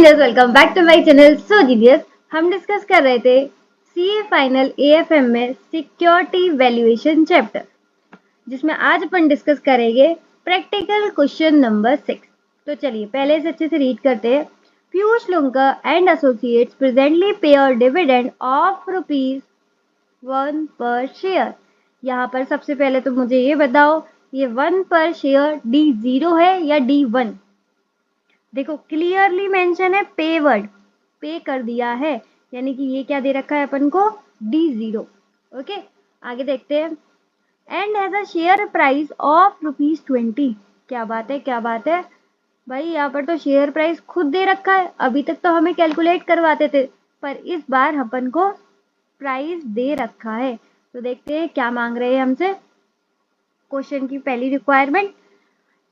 Genius, welcome back to my channel. So genius, हम discuss कर रहे थे सीए फाइनल एएफएम में सिक्योरिटी वैल्यूएशन चैप्टर, जिसमें आज अपन डिस्कस करेंगे प्रैक्टिकल क्वेश्चन नंबर 6। तो चलिए पहले से अच्छे से रीड करते हैं। पीयूष लुंका एंड एसोसिएट्स प्रेजेंटली पे अ डिविडेंड ऑफ ₹1 पर शेयर। यहाँ पर सबसे पहले तो मुझे ये बताओ, ये 1 पर शेयर D0 है या D1? देखो क्लियरली मेंशन है, पे वर्ड, पे कर दिया है, यानी कि ये क्या दे रखा है अपन को, D0। ओके, आगे देखते हैं। And has a share price of ₹20। क्या बात है, क्या बात है भाई, यहाँ पर तो शेयर प्राइस खुद दे रखा है। अभी तक तो हमें कैलकुलेट करवाते थे, पर इस बार अपन को प्राइस दे रखा है। तो देखते हैं क्या मांग रहे हैं हमसे। क्वेश्चन की पहली requirement,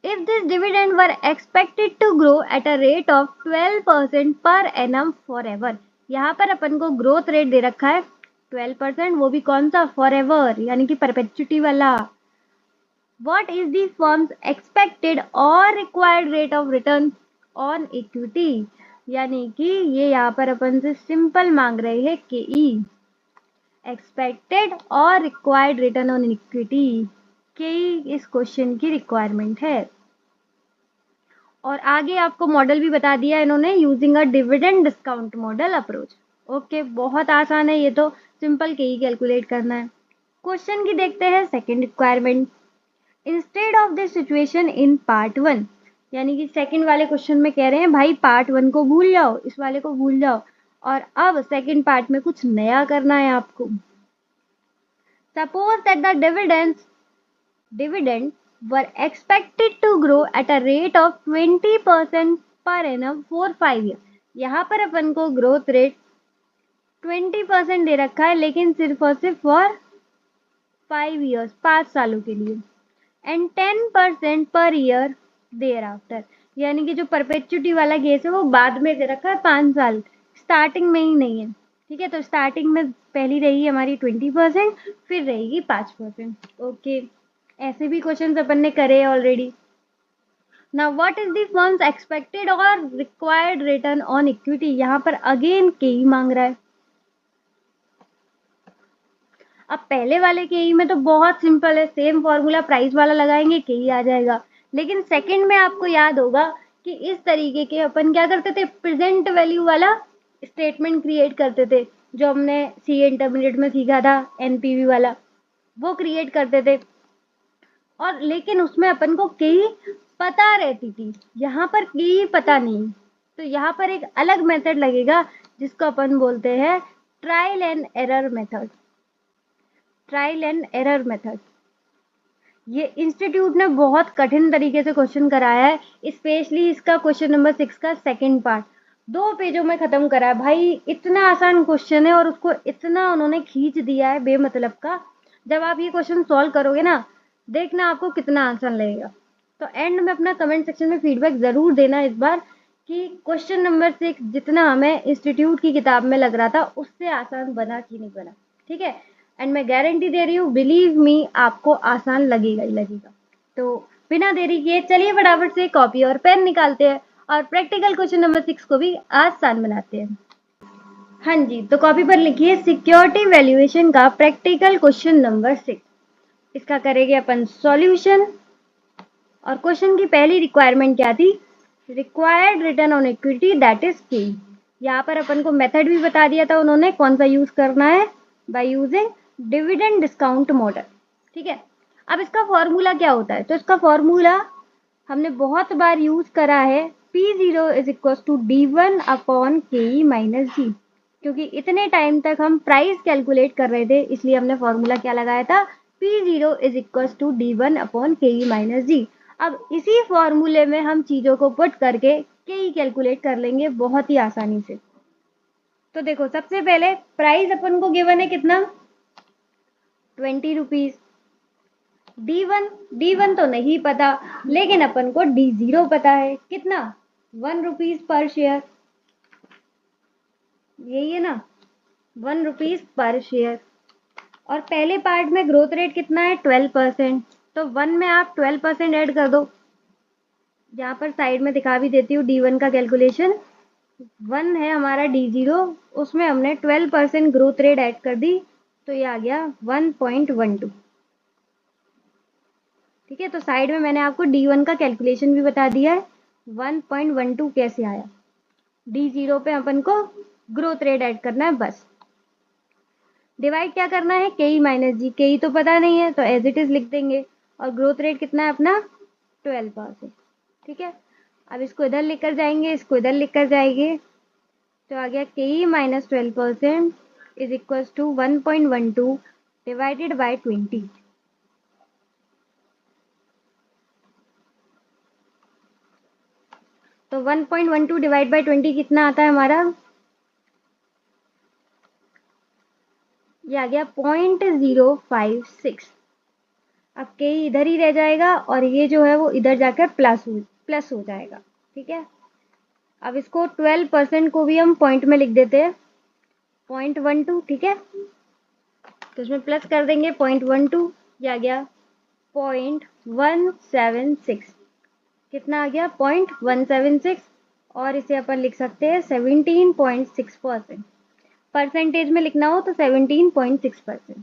if this dividend were expected to grow at a rate of 12% per annum forever। यहाँ पर अपन को ग्रोथ रेट दे रखा है 12%, वो भी कौन सा, फॉरएवर, यानी कि परपेचुटी वाला। What is the firm's expected or required rate of return on equity? यानी कि ये यहाँ पर अपन से सिंपल मांग रहे हैं के ई, एक्सपेक्टेड और रिक्वायर्ड रिटर्न ऑन इक्विटी, के इस क्वेश्चन की रिक्वायरमेंट है। और आगे आपको मॉडल भी बता दिया इन्होंने, using a dividend discount model approach. Okay, बहुत आसान है ये तो, सिंपल के ही कैलकुलेट करना है। क्वेश्चन की देखते हैं second requirement. Instead of this situation in part 1, यानी कि सेकंड वाले क्वेश्चन में कह रहे हैं भाई पार्ट 1 को भूल जाओ, इस वाले को भूल जाओ, और अब सेकंड पार्ट में कुछ नया करना है आपको। Suppose that the dividend were expected to grow at a rate of 20% per annum for 5 years। यहाँ पर अपन को ग्रोथ रेट 20% दे रखा है, लेकिन सिर्फ और सिर्फ फॉर 5 years, 5 सालों के लिए, and 10% per year there after, यानी कि जो परपेचुटी वाला केस है वो बाद में दे रखा है 5 साल, स्टार्टिंग में ही नहीं है। ठीक है, तो स्टार्टिंग में पहली रहेगी हमारी 20%, फिर रहेगी 5%। ओके, ऐसे भी क्वेश्चन अपन ने करे already. Now what is the firms expected और रिक्वायर्ड रिटर्न ऑन इक्विटी, यहाँ पर अगेन के ही मांग रहा है। अब पहले वाले के ही में तो बहुत सिंपल है, सेम फॉर्मूला प्राइस वाला लगाएंगे के ही आ जाएगा। लेकिन सेकंड में आपको याद होगा कि इस तरीके के अपन क्या करते थे, प्रेजेंट वैल्यू वाला स्टेटमेंट क्रिएट करते थे, जो हमने सी इंटरमीडिएट में सीखा था, एनपीवी वाला, वो क्रिएट करते थे। और लेकिन उसमें अपन को की पता रहती थी, यहाँ पर की पता नहीं। तो यहाँ पर एक अलग मेथड लगेगा जिसको अपन बोलते हैं trial and error method. Trial and error method, ये इंस्टीट्यूट ने बहुत कठिन तरीके से क्वेश्चन कराया है, स्पेशली इसका क्वेश्चन नंबर 6 का सेकंड पार्ट 2 पेजों में खत्म करा है भाई। इतना आसान क्वेश्चन है और उसको इतना उन्होंने खींच दिया है बेमतलब का। जब आप ये क्वेश्चन सॉल्व करोगे ना, देखना आपको कितना आसान लगेगा। तो एंड में अपना कमेंट सेक्शन में फीडबैक ज़रूर देना इस बार कि क्वेश्चन नंबर 6 जितना हमें इंस्टीट्यूट की किताब में लग रहा था उससे आसान बना कि नहीं बना। ठीक है, एंड मैं गारंटी दे रही हूँ, बिलीव मी, आपको आसान लगेगा ही लगेगा। तो बिना देरी किए चलिए फटाफट से कॉपी और पेन निकालते हैं और प्रैक्टिकल क्वेश्चन नंबर 6 को भी आसान बनाते हैं। हाँ जी, तो कॉपी पर लिखिए सिक्योरिटी वैल्यूएशन का प्रैक्टिकल क्वेश्चन नंबर 6। इसका करेंगे अपन सॉल्यूशन। और क्वेश्चन की पहली रिक्वायरमेंट क्या थी, required return on equity that is की। यहाँ पर अपन को मेथड भी बता दिया था उन्होंने, कौन सा यूज करना है, by using dividend discount model. ठीक है, अब इसका फॉर्मूला क्या होता है, तो इसका फॉर्मूला हमने बहुत बार यूज करा है, P0 is equal to D1 upon K minus G. क्योंकि इतने टाइम तक हम प्राइस कैलकुलेट कर रहे थे, इसलिए हमने फॉर्मूला क्या लगाया था, P0 is equal to D1 upon K minus G. अब इसी फॉर्मूले में हम चीज़ों को पुट करके के कैलकुलेट कर लेंगे बहुत ही आसानी से। तो देखो सबसे पहले प्राइस अपन को गिवन है कितना, 20 रुपीज। D1 तो नहीं पता, लेकिन अपन को D0 पता है, कितना, 1 रुपीज पर शेयर, यही है ना, 1 रुपीज पर शेयर। और पहले पार्ट में ग्रोथ रेट कितना है, 12%, तो 1 में आप 12% ऐड कर दो। यहाँ पर साइड में दिखा भी देती हूँ D1 का कैलकुलेशन। 1 है हमारा D0, उसमें हमने 12% ग्रोथ रेट ऐड कर दी, तो ये आ गया 1.12। ठीक है, तो साइड में मैंने आपको D1 का कैलकुलेशन भी बता दिया है, 1.12 कैसे आया। D0 पे अपन को ग्रोथ रेट ऐड करना है बस। डिवाइड क्या करना है, KE माइनस जी, KE तो पता नहीं है तो एज इट इज लिख देंगे, और ग्रोथ रेट कितना है अपना 12%। ठीक है, अब इसको इधर लेकर जाएंगे, इसको इधर लेकर जाएंगे, तो आ गया KE minus 12% is equal to 1.12 divided by 20। तो 1.12 डिवाइड बाई 20 कितना आता है हमारा, ये आ गया 0.056। अब के इधर ही रह जाएगा और ये जो है वो इधर जाकर प्लस हो जाएगा। ठीक है, अब इसको 12% को भी हम पॉइंट में लिख देते हैं, 0.12। ठीक है, तो इसमें प्लस कर देंगे 0.12, ये आ गया 0.176। कितना आ गया 0.176, और इसे अपन लिख सकते हैं 17.6%। परसेंटेज में लिखना हो तो 17.6%।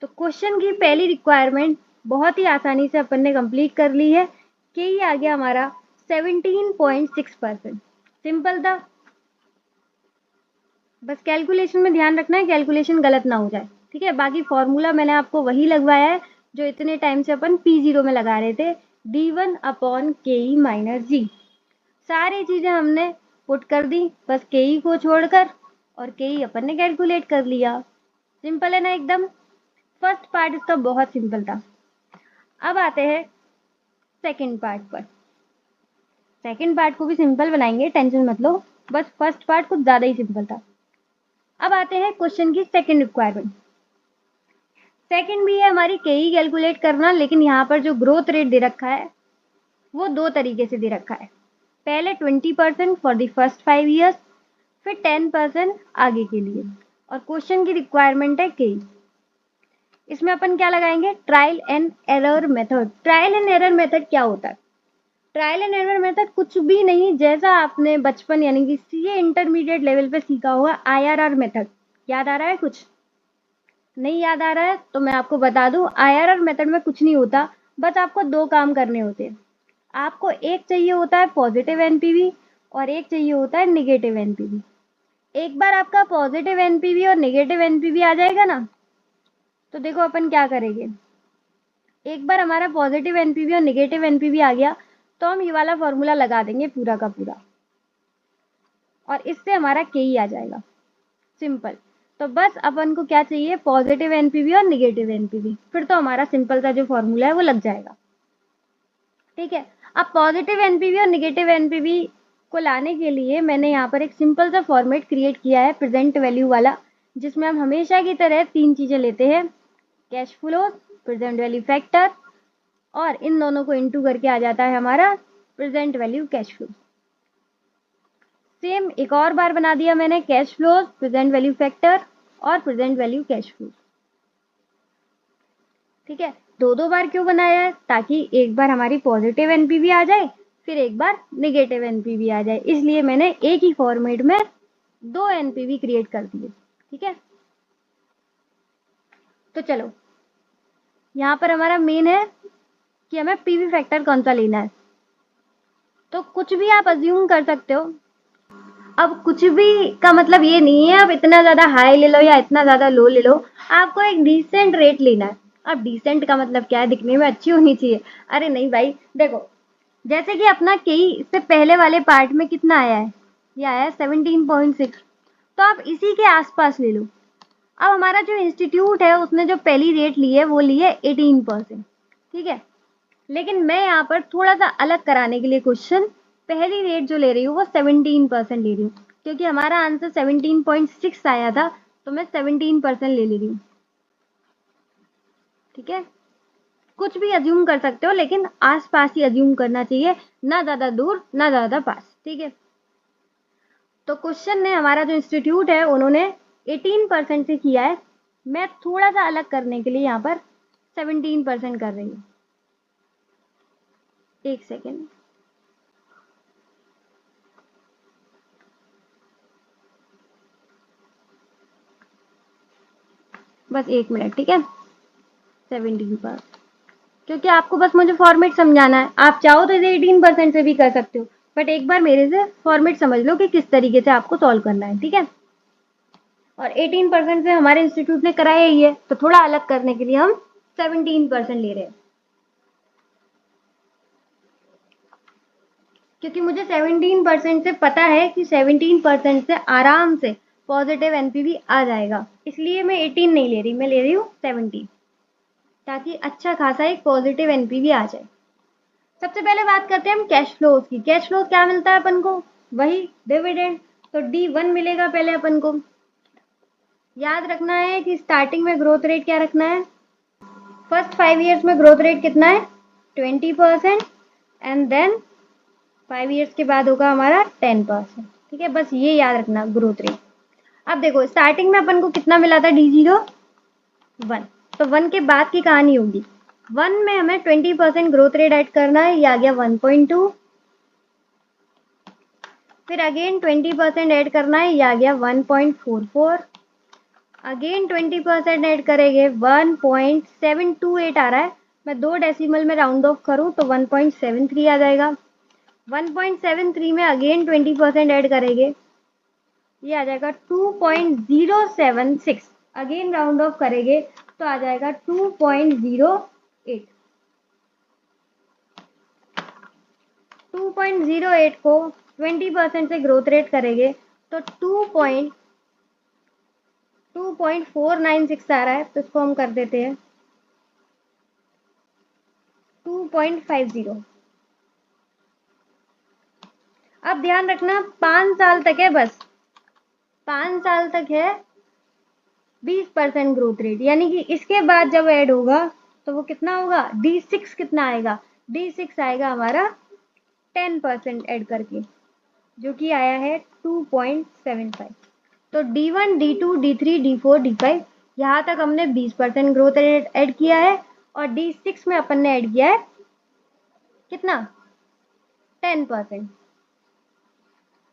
तो क्वेश्चन की पहली रिक्वायरमेंट बहुत ही आसानी से अपन ने कंप्लीट कर ली है कि ये आ गया हमारा 17.6%। सिंपल था, बस कैलकुलेशन में ध्यान रखना है, कैलकुलेशन गलत ना हो जाए। ठीक है, बाकी फॉर्मूला मैंने आपको वही लगवाया है जो इतने टाइम से अपन P0 में लगा रहे थे, D1 अपॉन KE माइनस जी। सारी चीजें हमने पुट कर दी बस KE को छोड़कर, और KE अपन ने कैलकुलेट कर लिया। सिंपल है ना एकदम। फर्स्ट पार्ट इसका बहुत सिंपल था। अब आते हैं सेकंड पार्ट पर। सेकंड पार्ट को भी सिंपल बनाएंगे, टेंशन मत लो, बस फर्स्ट पार्ट कुछ ज़्यादा ही सिंपल था। अब आते हैं क्वेश्चन की सेकंड रिक्वायरमेंट। सेकंड भी है हमारी KE कैलकुलेट करना, लेकिन यहाँ पर जो ग्रोथ रेट दे रखा है वो दो तरीके से दे रखा है। पहले 20% फॉर द फर्स्ट 5 ईयर्स, फिर 10% आगे के लिए, और क्वेश्चन की रिक्वायरमेंट है KE। इसमें अपन क्या लगाएंगे, trial and error method. Trial and error method क्या होता है, ट्रायल एंड एरर मेथड कुछ भी नहीं, जैसा आपने बचपन यानी कि CA इंटरमीडिएट लेवल पे सीखा होगा IRR मेथड। याद आ रहा है, कुछ नहीं याद आ रहा है तो मैं आपको बता दूं, IRR मेथड में कुछ नहीं होता, बस आपको दो काम करने होते हैं। आपको एक चाहिए होता है पॉजिटिव NPV, और एक चाहिए होता है निगेटिव NPV। एक बार आपका पॉजिटिव NPV और निगेटिव NPV आ जाएगा ना, तो देखो अपन क्या करेंगे। एक बार हमारा पॉजिटिव NPV और निगेटिव NPV आ गया तो हम ये वाला फॉर्मूला लगा देंगे पूरा का पूरा, और इससे हमारा KE आ जाएगा। सिंपल। तो बस अपन को क्या चाहिए, पॉजिटिव NPV और निगेटिव NPV, फिर तो हमारा सिंपल सा जो फॉर्मूला है वो लग जाएगा। ठीक है, अब पॉजिटिव NPV और निगेटिव NPV को लाने के लिए मैंने यहाँ पर एक सिंपल सा फॉर्मेट क्रिएट किया है, प्रेजेंट वैल्यू वाला, जिसमें हम हमेशा की तरह तीन चीजें लेते हैं, cash flow, present value factor, और इन दोनों को इनटू करके आ जाता है हमारा present value cash flow. Same एक और बार बना दिया मैंने, cash flow, present value factor और प्रेजेंट वैल्यू कैश फ्लो। ठीक है, दो दो बार क्यों बनाया है, ताकि एक बार हमारी पॉजिटिव NPV आ जाए, फिर एक बार निगेटिव NPV आ जाए, इसलिए मैंने एक ही फॉर्मेट में दो NPV क्रिएट कर दिए। ठीक है, तो चलो यहाँ पर हमारा मेन है कि हमें PV फैक्टर कौन सा लेना है। तो कुछ भी आप अज्यूम कर सकते हो। अब कुछ भी का मतलब ये नहीं है अब इतना ज्यादा हाई ले लो या इतना ज्यादा लो ले लो, आपको एक डिसेंट रेट लेना है। अब डिसेंट का मतलब क्या है, दिखने में अच्छी होनी चाहिए। अरे नहीं भाई, देखो जैसे कि अपना KE इससे पहले वाले पार्ट में कितना आया है, ये आया है 17.6, तो आप इसी के आसपास ले लो। अब हमारा जो इंस्टीट्यूट है उसने जो पहली रेट ली है वो ली है 18%। ठीक है, लेकिन मैं यहाँ पर थोड़ा सा अलग कराने के लिए क्वेश्चन पहली रेट जो ले रही हूँ वो 17% ले रही हूँ, क्योंकि हमारा आंसर 17.6 आया था, तो मैं 17% ले रही हूँ। ठीक है, कुछ भी अज्यूम कर सकते हो, लेकिन आस पास ही अज्यूम करना चाहिए, ना ज्यादा दूर ना ज्यादा पास। ठीक है, तो क्वेश्चन ने हमारा जो इंस्टीट्यूट है उन्होंने 18% से किया है, मैं थोड़ा सा अलग करने के लिए यहाँ पर 17% कर रही हूँ। एक सेकेंड, बस 1 मिनट, ठीक है। 17%, क्योंकि आपको बस मुझे फॉर्मेट समझाना है। आप चाहो तो इसे 18% से भी कर सकते हो, बट एक बार मेरे से फॉर्मेट समझ लो कि किस तरीके से आपको सॉल्व करना है, ठीक है। और 18% से हमारे इंस्टीट्यूट ने कराया ही है, तो थोड़ा अलग करने के लिए हम 17% ले रहे हैं, क्योंकि मुझे 17% से पता है कि 17% से आराम से पॉजिटिव एनपीवी आ जाएगा, इसलिए मैं 18 नहीं ले रही, मैं ले रही हूँ 17, ताकि अच्छा खासा एक पॉजिटिव एनपीवी आ जाए। सबसे पहले बात करते हैं हम कैश फ्लोज की। कैश फ्लो क्या मिलता है अपन को? वही डिविडेंड, तो D1 मिलेगा पहले अपन को। याद रखना है कि स्टार्टिंग में ग्रोथ रेट क्या रखना है। फर्स्ट 5 ईयर्स में ग्रोथ रेट कितना है? 20%, एंड देन 5 ईयर्स के बाद होगा हमारा 10%, ठीक है। बस ये याद रखना ग्रोथ रेट। अब देखो स्टार्टिंग में अपन को कितना मिला था? D0 1, तो 1 के बाद की कहानी होगी। 1 में हमें 20% ग्रोथ रेट ऐड करना है, ये आ गया 1.2। फिर अगेन 20% ऐड करना है, ये आ गया 1.44। अगेन 20% ऐड करेंगे, 1.728 आ रहा है। मैं 2 डेसिमल में राउंड ऑफ करूं तो 1.73 आ जाएगा। 1.73 में अगेन 20% ऐड करेंगे, ये आ जाएगा 2.076। अगेन राउंड ऑफ करेंगे तो आ जाएगा 2.08। 2.08 को 20% से ग्रोथ रेट करेंगे तो 2.496 आ रहा है, तो इसको हम कर देते हैं 2.50। अब ध्यान रखना 5 साल तक है, बस 5 साल तक है 20% ग्रोथ रेट, यानी कि इसके बाद जब ऐड होगा तो वो कितना होगा? D6 कितना आएगा? D6 आएगा हमारा 10% ऐड करके, जो कि आया है 2.75। तो D1, D2, D3, D4, D5 यहाँ तक हमने 20% ग्रोथ रेट ऐड किया है, और D6 में अपन ने ऐड किया है कितना? 10%।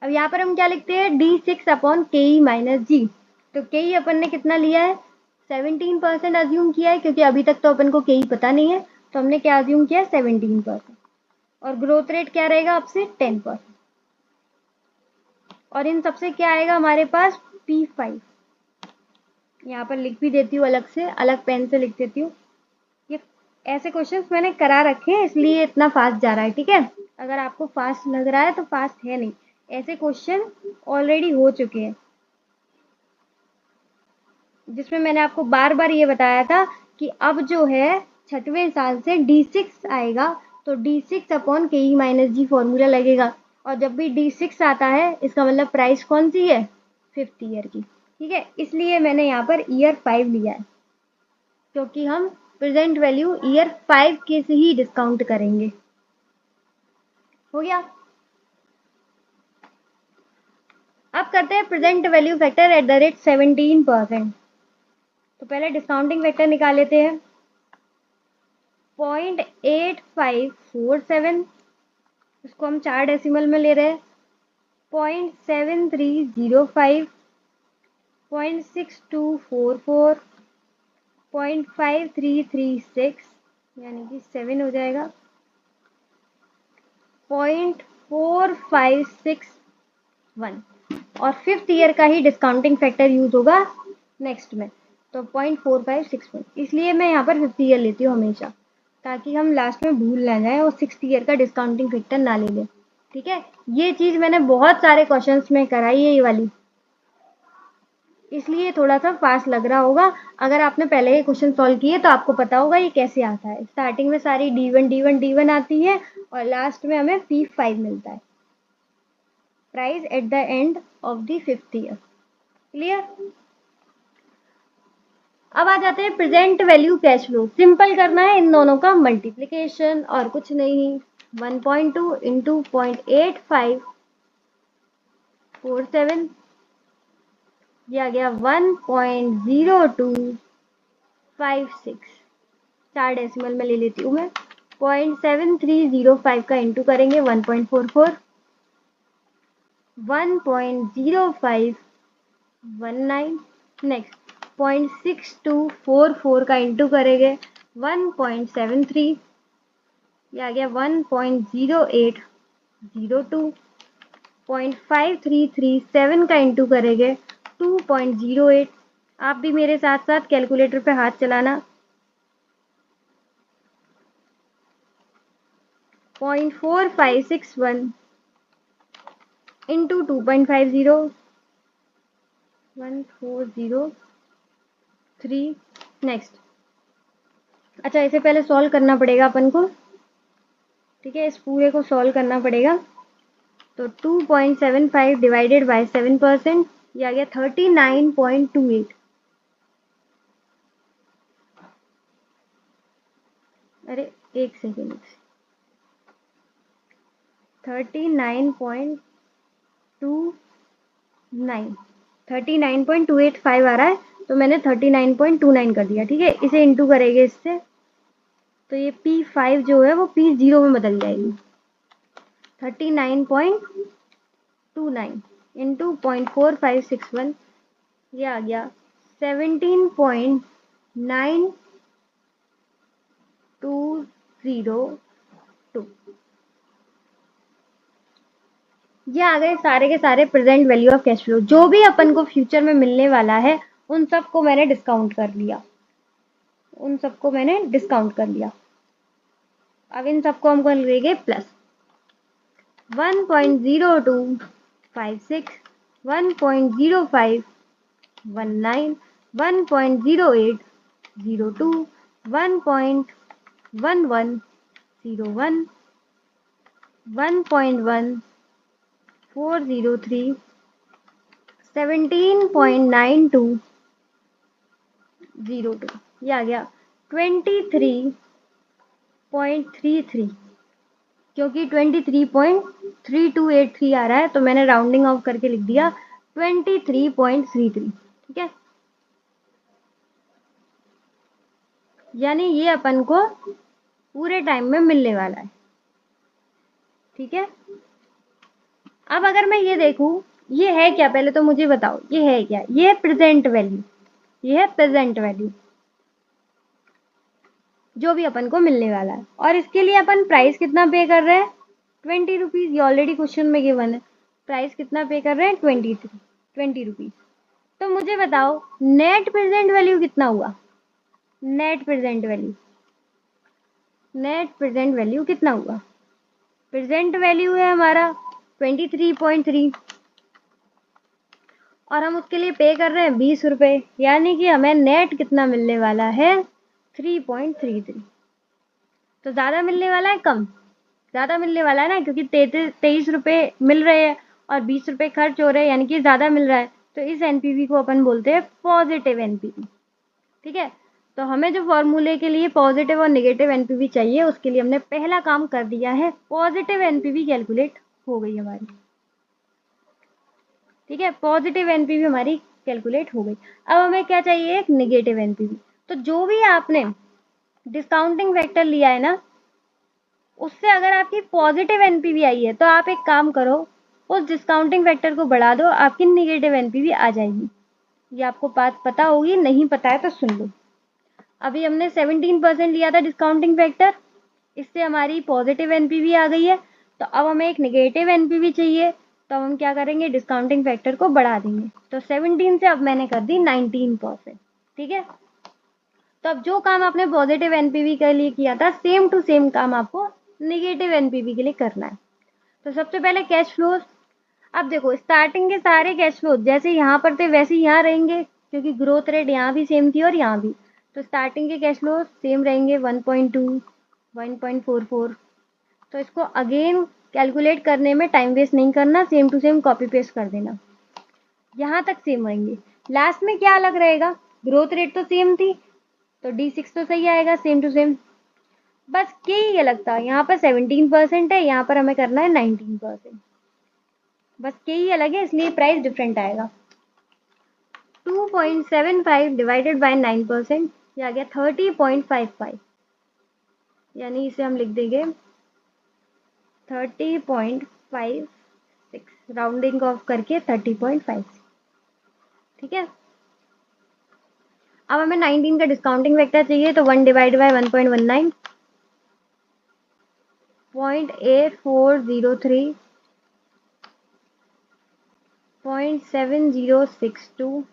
अब यहाँ पर हम क्या लिखते हैं? D6 upon KE minus G। तो KE अपन ने कितना लिया है? 17% अज्यूम किया है, क्योंकि अभी तक तो अपन को KE पता नहीं है, तो हमने क्या अज्यूम किया? 17%। और ग्रोथ रेट क्या रहेगा आपसे? 10%। और इन सबसे क्या आएगा हमारे पास? P5। यहाँ पर लिख भी देती हूँ अलग से, अलग पेन से लिख देती हूँ। ये ऐसे क्वेश्चंस मैंने करा रखे हैं, इसलिए इतना फास्ट जा रहा है, ठीक है। अगर आपको फास्ट लग रहा है तो फास्ट है नहीं, ऐसे क्वेश्चन ऑलरेडी हो चुके हैं, जिसमें मैंने आपको बार बार ये बताया था कि अब जो है 6वें साल से D6 आएगा, तो D6 upon KE minus G formula लगेगा। और जब भी D6 आता है इसका मतलब प्राइस कौन सी है? 5th ईयर की, ठीक है। इसलिए मैंने यहाँ पर ईयर 5 लिया है, क्योंकि हम प्रेजेंट वैल्यू ईयर 5 के से ही डिस्काउंट करेंगे। हो गया। अब करते हैं present value factor at the rate 17%। तो पहले डिस्काउंटिंग फैक्टर निकाल लेते हैं। 0.8547, इसको हम 4 डेसिमल में ले रहे हैं। 0.7305, 0.6244, 0.5336, यानी कि 7 हो जाएगा। 0.4561, और 5th ईयर का ही डिस्काउंटिंग फैक्टर यूज होगा नेक्स्ट में, तो 0.4561। इसलिए मैं यहाँ पर 5th ईयर लेती हूँ हमेशा, ताकि हम लास्ट में भूल ना जाए और 6th ईयर का डिस्काउंटिंग फैक्टर ना ले लें, ठीक है। ये चीज़ मैंने बहुत सारे क्वेश्चंस में कराई है ये वाली, इसलिए थोड़ा सा फास्ट लग रहा होगा। अगर आपने पहले ये क्वेश्चन सॉल्व किए तो आपको पता होगा ये कैसे आता है। स्टार्टिंग में सारी D1 D1 D1 आती है, और लास्ट में हमें P5 मिलता है, price at the end of the 5th year. Clear. अब आ जाते हैं present value cash flow. Simple करना है इन दोनों का मल्टीप्लिकेशन, और कुछ नहीं। 1.2 इंटू 0.8547, ये आ गया 1.0256। 4 डेसिमल में ले लेती हूँ मैं। 0.7305 का इंटू करेंगे 1.44, 1.0519। नेक्स्ट 0.6244 का इंटू करेंगे 1.73, ये आ गया 1.0802। 0.5337 का इंटू करेंगे 2.08। आप भी मेरे साथ साथ कैलकुलेटर पे हाथ चलाना। 0.4561 इंटू 2.50, 1403। नेक्स्ट, अच्छा इसे पहले सॉल्व करना पड़ेगा अपन को, ठीक है, इस पूरे को सॉल्व करना पड़ेगा। तो 2.75 डिवाइडेड बाय 7%, ये आ गया 39.28। अरे एक सेकेंड, 39.29, 39.285 आ रहा है, तो मैंने 39.29 कर दिया। ठीक है, इसे इंटू करेंगे इससे, तो ये P5 जो है वो P0 में बदल जाएगी। 39.29 इंटू 0.4561, ये आ गया 17.9202। ये आ गए सारे के सारे present value of cash flow. जो भी अपन को फ्यूचर में मिलने वाला है उन सबको मैंने डिस्काउंट कर लिया, उन सबको मैंने डिस्काउंट कर लिया। अब इन सबको हम कर लेंगे प्लस। 1.0256, 1.0519, 1.0802, 1.1101, 1.1403, 17.9202। ये आ गया 23.33, क्योंकि 23.3283 आ रहा है तो मैंने राउंडिंग ऑफ करके लिख दिया 23.33। ठीक है, यानी ये अपन को पूरे टाइम में मिलने वाला है। ठीक है, अब अगर मैं ये देखूं, ये है क्या, पहले तो मुझे बताओ ये है क्या। ये है प्रेजेंट वैल्यू, ये है प्रेजेंट वैल्यू जो भी अपन को मिलने वाला है। और इसके लिए अपन प्राइस कितना पे कर रहे हैं, 20 रुपीज़। ये ऑलरेडी क्वेश्चन में गिवन है। प्राइस कितना पे कर रहे हैं, 20 रुपीज़। तो मुझे बताओ नेट प्रेजेंट वैल्यू कितना हुआ, net present value, net present value कितना हुआ। प्रेजेंट वैल्यू है हमारा 23.3 और हम उसके लिए पे कर रहे हैं 20 रुपये, यानी कि हमें नेट कितना मिलने वाला है, 3.33। तो ज़्यादा मिलने वाला है कम, ज़्यादा मिलने वाला है ना, क्योंकि 23 रुपये मिल रहे हैं और 20 रुपये खर्च हो रहे हैं, यानी कि ज़्यादा मिल रहा है। तो इस एनपीवी को अपन बोलते हैं पॉजिटिव एनपीवी। ठीक है, तो हमें जो फॉर्मूले के लिए पॉजिटिव और नेगेटिव एनपीवी चाहिए, उसके लिए हमने पहला काम कर दिया है, पॉजिटिव एनपीवी कैलकुलेट हो गई हमारी। ठीक है, पॉजिटिव एनपीवी हमारी कैलकुलेट हो गई। अब हमें क्या चाहिए, एक नेगेटिव एनपीवी। तो जो भी आपने डिस्काउंटिंग फैक्टर लिया है ना, उससे अगर आपकी पॉजिटिव एनपीवी आई है तो आप एक काम करो, उस डिस्काउंटिंग फैक्टर को बढ़ा दो, आपकी नेगेटिव एनपीवी आ जाएगी। ये आपको बात पता होगी, नहीं पता है तो सुन लो। अभी हमने 17% लिया था डिस्काउंटिंग फैक्टर, इससे हमारी पॉजिटिव एनपीवी आ गई है। तो अब हमें एक नेगेटिव एनपीवी चाहिए, तो हम क्या करेंगे, डिस्काउंटिंग फैक्टर को बढ़ा देंगे। तो 17 से अब मैंने कर दी 19%। ठीक है, तो अब जो काम आपने पॉजिटिव एनपीवी के लिए किया था, सेम टू सेम काम आपको नेगेटिव एनपीवी के लिए करना है। तो सबसे पहले कैश फ्लोज। अब देखो स्टार्टिंग के सारे कैश फ्लो जैसे यहाँ पर थे वैसे ही यहाँ रहेंगे, क्योंकि ग्रोथ रेट यहाँ भी सेम थी और यहाँ भी। तो स्टार्टिंग के कैश फ्लो सेम रहेंगे, 1.2, 1.44। तो इसको अगेन कैलकुलेट करने में टाइम वेस्ट नहीं करना, same to same copy paste कर देना। यहाँ तक सेम रहेंगे। लास्ट में क्या अलग रहेगा, ग्रोथ रेट तो सेम थी, तो D6 तो सही आएगा, सेम टू सेम। बस यही अलग था, यहाँ पर 17% है, यहाँ पर हमें करना है 19%। बस यही अलग है, इसलिए प्राइस डिफरेंट आएगा। 2.75 डिवाइडेड बाय 9%, ये आ गया 30.55, यानी इसे हम लिख देंगे 30.56, राउंडिंग ऑफ करके 30.56। ठीक है, अब हमें 19 का डिस्काउंटिंग फैक्टर चाहिए, तो 1 डिवाइड बाय 1.19, 0.8403, 0.7062,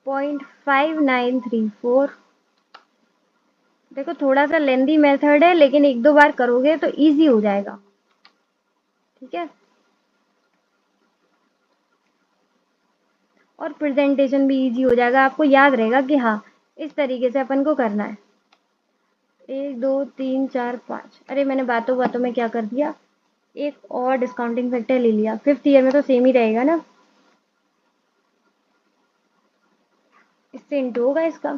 0.5934। देखो थोड़ा सा लेंदी मेथड है, लेकिन एक दो बार करोगे तो इजी हो जाएगा। ठीक है, और प्रेजेंटेशन भी इजी हो जाएगा, आपको याद रहेगा कि हाँ इस तरीके से अपन को करना है। 1 2 3 4 5, अरे मैंने बातों बातों में क्या कर दिया, एक और डिस्काउंटिंग फैक्टर ले लिया। 5th ईयर में तो सेम ही रहेगा ना, इससे इंटू होगा इसका।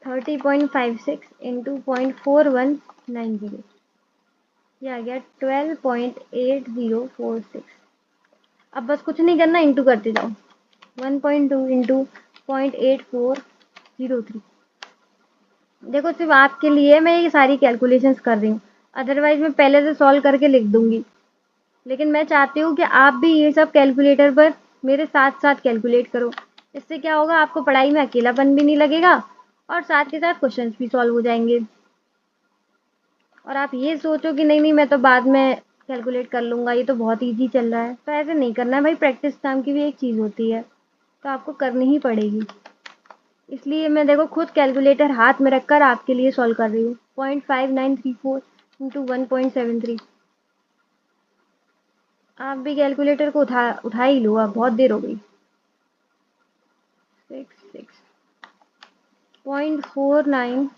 30.56 इंटू 0.4190, ये आ गया 12.8046। अब बस कुछ नहीं करना, इंटू करते जाओ। 1.2 इंटू 0.8403। देखो सिर्फ आपके लिए मैं ये सारी कैलकुलेशंस कर रही हूँ, अदरवाइज मैं पहले से सॉल्व करके लिख दूंगी, लेकिन मैं चाहती हूँ कि आप भी ये सब कैलकुलेटर पर मेरे साथ साथ कैलकुलेट करो। इससे क्या होगा, आपको पढ़ाई में अकेलापन भी नहीं लगेगा और साथ के साथ क्वेश्चंस भी सॉल्व हो जाएंगे। और आप ये सोचो कि नहीं नहीं मैं तो बाद में कैलकुलेट कर लूँगा, ये तो बहुत ईजी चल रहा है, तो ऐसे नहीं करना है भाई। प्रैक्टिस नाम की भी एक चीज़ होती है, तो आपको करनी ही पड़ेगी। इसलिए मैं देखो खुद कैलकुलेटर हाथ में रखकर आपके लिए सॉल्व कर रही हूँ। 0.5934 इंटू 1.73। आप भी कैलकुलेटर को उठा ही लो, अब बहुत देर हो गई। 0.49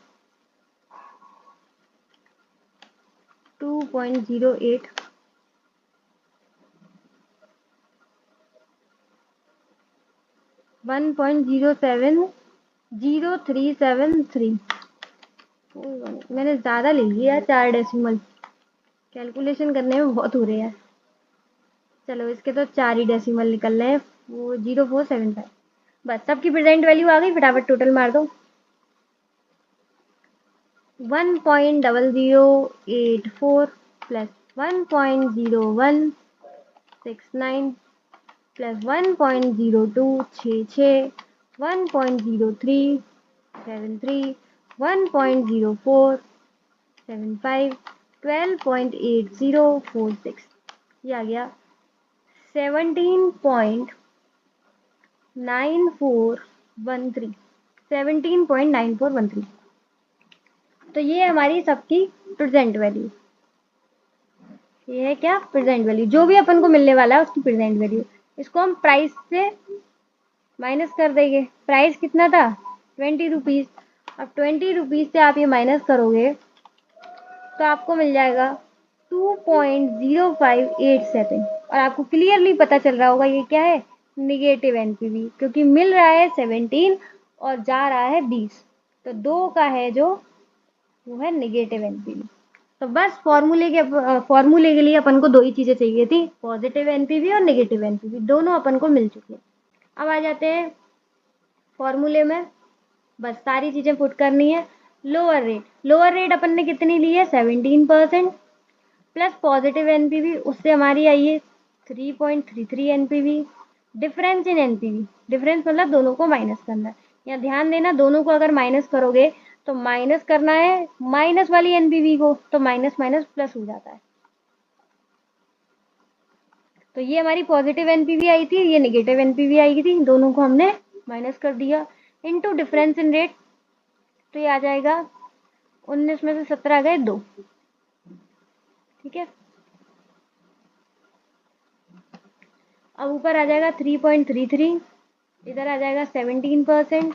2.08 1.0700373। मैंने ज़्यादा ले लिया, 4 डेसिमल कैलकुलेशन करने में बहुत हो रहे हैं। चलो इसके तो 4 ही डेसिमल निकल रहे हैं, वो 0475। बस सबकी प्रेजेंट वैल्यू आ गई, फटाफट टोटल मार दो। 1.0084 प्लस 1.0169 प्लस 1.0266, 1.0373, 1.0475, 12.8046। ये आ गया 17.9413, 17.9413। तो ये है हमारी सबकी प्रेजेंट वैल्यू। ये है क्या, प्रेजेंट वैल्यू, जो भी अपन को मिलने वाला है उसकी प्रेजेंट वैल्यू। इसको हम प्राइस से माइनस कर देंगे। प्राइस कितना था, 20 रुपीज़। अब 20 रुपीज़ से आप ये माइनस करोगे तो आपको मिल जाएगा 2.0587। और आपको क्लियरली पता चल रहा होगा ये क्या है, निगेटिव एनपीवी, क्योंकि मिल रहा है 17 और जा रहा है 20, तो 2 का है जो वो है निगेटिव एनपीवी। तो बस फॉर्मूले के लिए अपन को दो ही चीज़ें चाहिए थी, पॉजिटिव एनपीवी और नेगेटिव एनपीवी, दोनों अपन को मिल चुकी है। अब आ जाते हैं फॉर्मूले में, बस सारी चीज़ें पुट करनी है। लोअर रेट अपन ने कितनी ली है, 17%, प्लस पॉजिटिव एनपीवी, उससे हमारी आई है 3.33 NPV. Difference in NPV, difference मतलब दोनों को माइनस करना है। यहाँ ध्यान देना, दोनों को अगर माइनस करोगे तो माइनस करना है माइनस वाली एनपीवी को, तो माइनस माइनस प्लस हो जाता है। तो ये हमारी पॉजिटिव एनपीवी आई थी, ये नेगेटिव एनपीवी आई थी, दोनों को हमने माइनस कर दिया। इनटू डिफरेंस इन रेट, तो ये आ जाएगा 19 में से 17 गए 2। ठीक है, अब ऊपर आ जाएगा 3.33, इधर आ जाएगा 17%।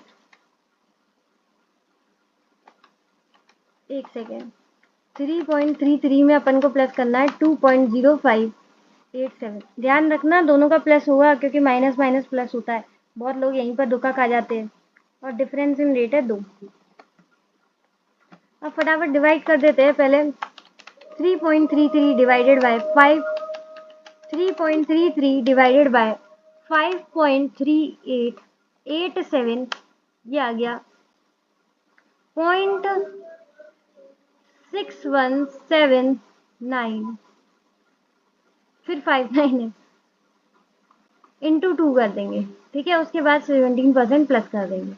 एक सेकेंड, 3.33 में अपन को प्लस करना है 2.0587। ध्यान रखना दोनों का प्लस होगा, क्योंकि माइनस माइनस प्लस होता है, बहुत लोग यहीं पर धोखा खा जाते हैं। और डिफरेंस इन रेट है 2। अब फटाफट डिवाइड कर देते हैं पहले। 3.33 डिवाइडेड बाय 5, 3.33 डिवाइडेड बाय 5.3887, ये आ गया 0.6179, फिर 59 है, इंटू 2 कर देंगे। ठीक है, उसके बाद 17% प्लस कर देंगे,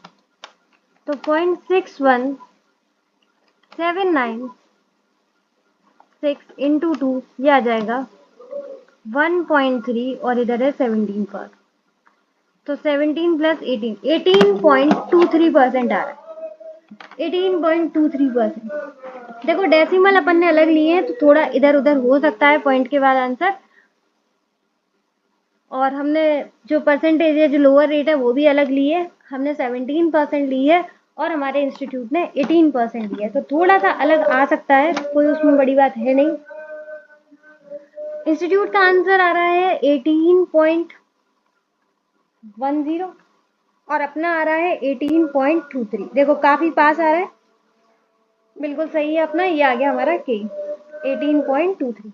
तो 0.61796 इंटू 2 ये आ जाएगा 1.3 और इधर है 17 पर, तो 17 प्लस 18 18.23% आ रहा है, 18.23%। देखो डेसिमल अपन ने अलग लिए हैं तो थोड़ा इधर उधर हो सकता है पॉइंट के बाद आंसर, और हमने जो परसेंटेज है, जो लोअर रेट है वो भी अलग ली है, हमने 17% ली है और हमारे इंस्टीट्यूट ने 18% लिया है, तो थोड़ा सा अलग आ सकता है, कोई उसमें बड़ी बात है नहीं। इंस्टीट्यूट का आंसर आ रहा है 18.10 और अपना आ रहा है 18.23। देखो काफी पास आ रहा है, बिल्कुल सही है अपना, ये आ गया हमारा के 18.23।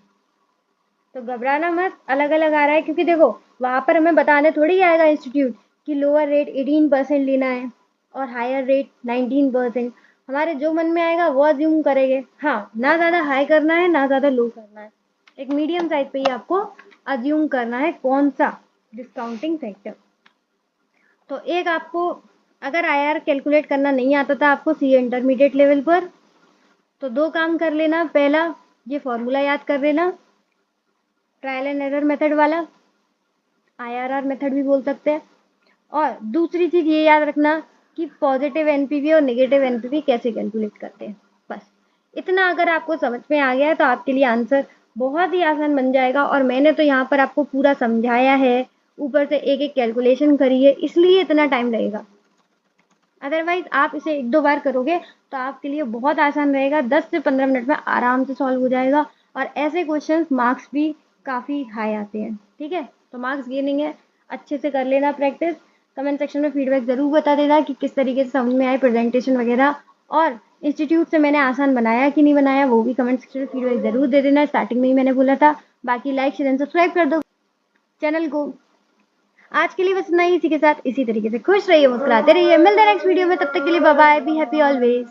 तो घबराना मत, अलग अलग आ रहा है क्योंकि देखो वहां पर हमें बताने थोड़ी आएगा इंस्टीट्यूट कि लोअर रेट 18% लेना है और हायर रेट 19%। हमारे जो मन में आएगा वो अज्यूम करेंगे। हाँ, ना ज़्यादा हाई करना है ना ज़्यादा लो करना है, एक मीडियम साइज पे ही आपको अज्यूम करना है कौन सा डिस्काउंटिंग फैक्टर। तो एक आपको अगर आईआर कैलकुलेट करना नहीं आता था आपको सी इंटरमीडिएट लेवल पर, तो दो काम कर लेना। पहला, ये फॉर्मूला याद कर लेना, ट्रायल एंड एरर मेथड वाला, आईआरआर मेथड भी बोल सकते हैं। और दूसरी चीज ये याद रखना कि पॉजिटिव एनपीवी और नेगेटिव एनपीवी कैसे कैलकुलेट करते हैं। बस इतना अगर आपको समझ में आ गया है तो आपके लिए आंसर बहुत ही आसान बन जाएगा। और मैंने तो यहाँ पर आपको पूरा समझाया है, ऊपर से एक एक कैलकुलेशन करी है, इसलिए इतना टाइम लगेगा। अदरवाइज आप इसे एक दो बार करोगे तो आपके लिए बहुत आसान रहेगा, 10 से 15 मिनट में आराम से सॉल्व हो जाएगा। और ऐसे क्वेश्चंस मार्क्स भी काफ़ी हाई आते हैं। ठीक है, तो मार्क्स गेनिंग है, अच्छे से कर लेना प्रैक्टिस। कमेंट सेक्शन में फीडबैक ज़रूर बता देना कि किस तरीके से समझ में आए प्रेजेंटेशन वगैरह, और इंस्टीट्यूट से मैंने आसान बनाया कि नहीं बनाया वो भी कमेंट सेक्शन में फीडबैक ज़रूर दे देना। स्टार्टिंग में ही मैंने बोला था। बाकी लाइक शेयर एंड सब्सक्राइब कर दो चैनल को। आज के लिए बस इतना ही, इसी के साथ इसी तरीके से खुश रहिए, मुस्कुराते रहिए। मिलते हैं नेक्स्ट वीडियो में, तब तक के लिए bye bye, be happy always.